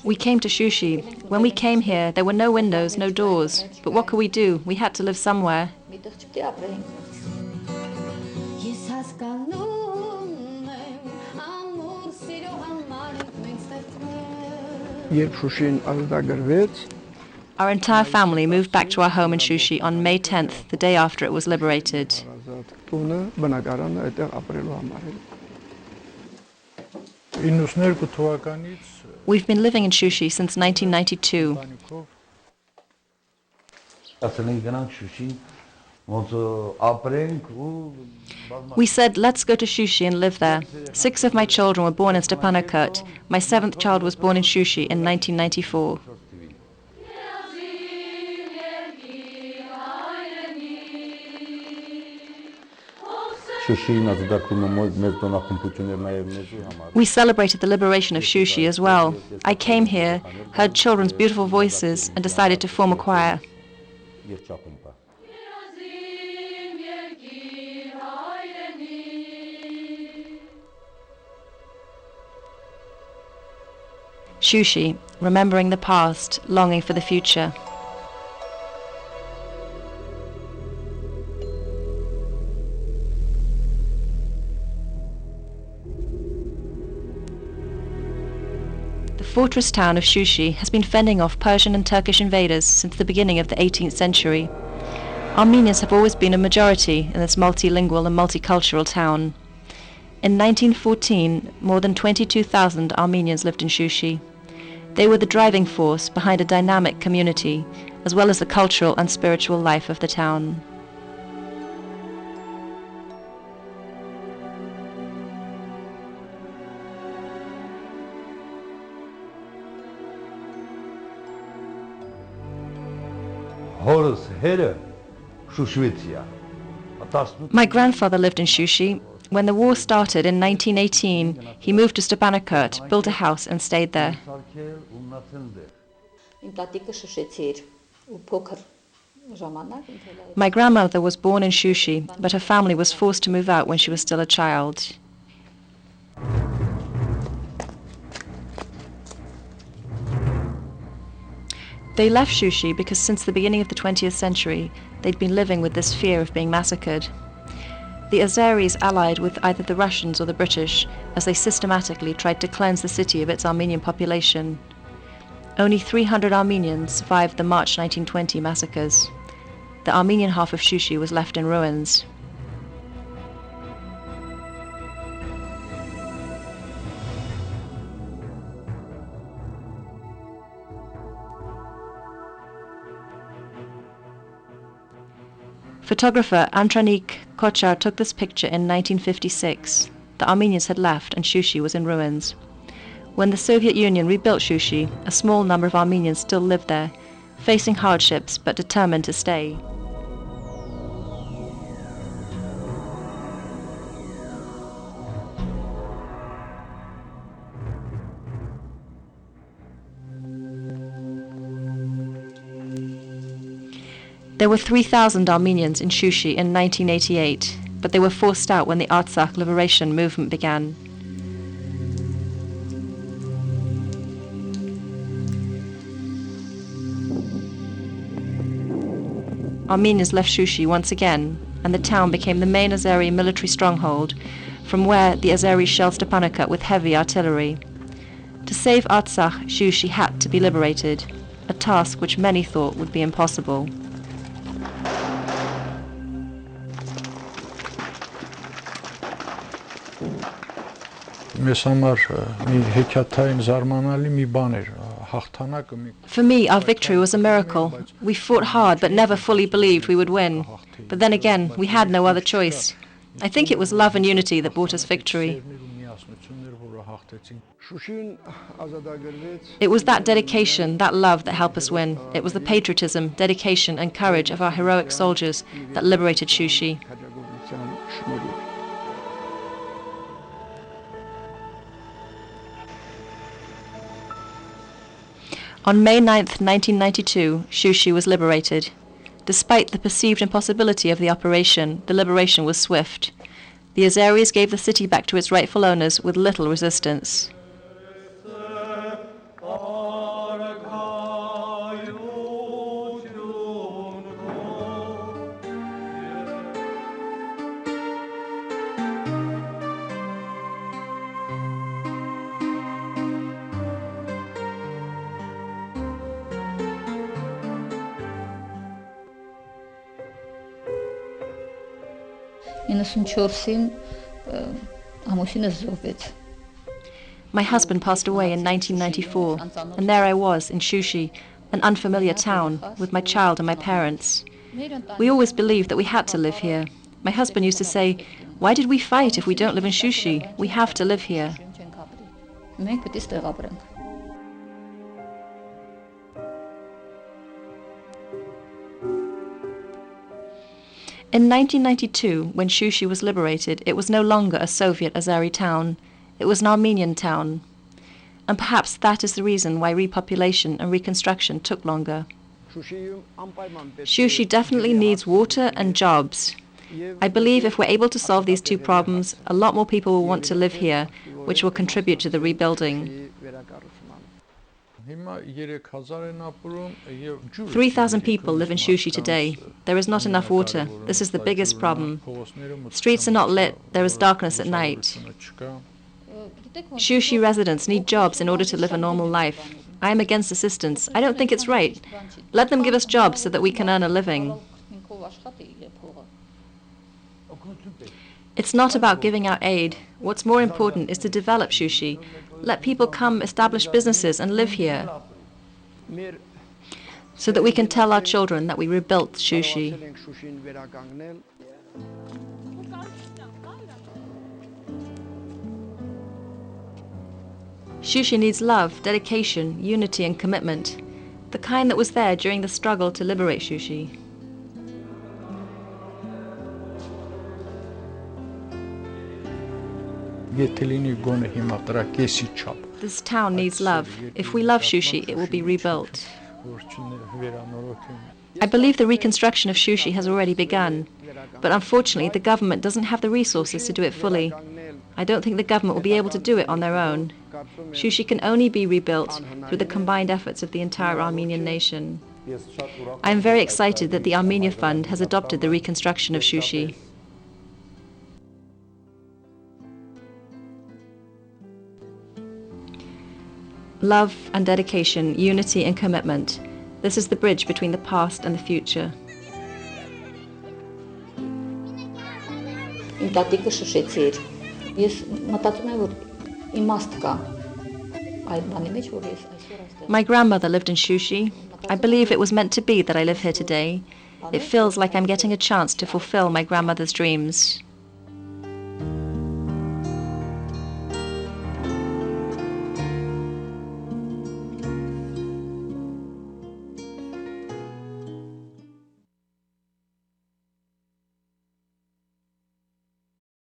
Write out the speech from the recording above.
We came to Shushi. When we came here, there were no windows, no doors. But what could we do? We had to live somewhere. Our entire family moved back to our home in Shushi on May 10th, the day after it was liberated. We've been living in Shushi since 1992. We said, let's go to Shushi and live there. 6 of my children were born in Stepanakert. My 7th child was born in Shushi in 1994. We celebrated the liberation of Shushi as well. I came here, heard children's beautiful voices, and decided to form a choir. Shushi, remembering the past, longing for the future. The fortress town of Shushi has been fending off Persian and Turkish invaders since the beginning of the 18th century. Armenians have always been a majority in this multilingual and multicultural town. In 1914, more than 22,000 Armenians lived in Shushi. They were the driving force behind a dynamic community, as well as the cultural and spiritual life of the town. My grandfather lived in Shushi. When the war started in 1918, he moved to Stepanakert, built a house and stayed there. My grandmother was born in Shushi, but her family was forced to move out when she was still a child. They left Shushi because since the beginning of the 20th century, they'd been living with this fear of being massacred. The Azeris allied with either the Russians or the British as they systematically tried to cleanse the city of its Armenian population. Only 300 Armenians survived the March 1920 massacres. The Armenian half of Shushi was left in ruins. Photographer Antranik Kochar took this picture in 1956. The Armenians had left and Shushi was in ruins. When the Soviet Union rebuilt Shushi, a small number of Armenians still lived there, facing hardships but determined to stay. There were 3,000 Armenians in Shushi in 1988, but they were forced out when the Artsakh liberation movement began. Armenians left Shushi once again, and the town became the main Azeri military stronghold, from where the Azeris shelled Stepanakert with heavy artillery. To save Artsakh, Shushi had to be liberated, a task which many thought would be impossible. For me, our victory was a miracle. We fought hard but never fully believed we would win. But then again, we had no other choice. I think it was love and unity that brought us victory. It was that dedication, that love that helped us win. It was the patriotism, dedication and courage of our heroic soldiers that liberated Shushi. On May 9th, 1992, Shushi was liberated. Despite the perceived impossibility of the operation, the liberation was swift. The Azeris gave the city back to its rightful owners with little resistance. My husband passed away in 1994, and there I was in Shushi, an unfamiliar town, with my child and my parents. We always believed that we had to live here. My husband used to say, "Why did we fight if we don't live in Shushi? We have to live here." In 1992, when Shushi was liberated, it was no longer a Soviet Azeri town. It was an Armenian town. And perhaps that is the reason why repopulation and reconstruction took longer. Shushi definitely needs water and jobs. I believe if we're able to solve these two problems, a lot more people will want to live here, which will contribute to the rebuilding. 3,000 people live in Shushi today. There is not enough water. This is the biggest problem. Streets are not lit. There is darkness at night. Shushi residents need jobs in order to live a normal life. I am against assistance. I don't think it's right. Let them give us jobs so that we can earn a living. It's not about giving out aid. What's more important is to develop Shushi. Let people come establish businesses and live here, so that we can tell our children that we rebuilt Shushi. Shushi needs love, dedication, unity and commitment, the kind that was there during the struggle to liberate Shushi. This town needs love. If we love Shushi, it will be rebuilt. I believe the reconstruction of Shushi has already begun, but unfortunately the government doesn't have the resources to do it fully. I don't think the government will be able to do it on their own. Shushi can only be rebuilt through the combined efforts of the entire Armenian nation. I am very excited that the Armenia Fund has adopted the reconstruction of Shushi. Love and dedication, unity and commitment. This is the bridge between the past and the future. My grandmother lived in Shushi. I believe it was meant to be that I live here today. It feels like I'm getting a chance to fulfill my grandmother's dreams.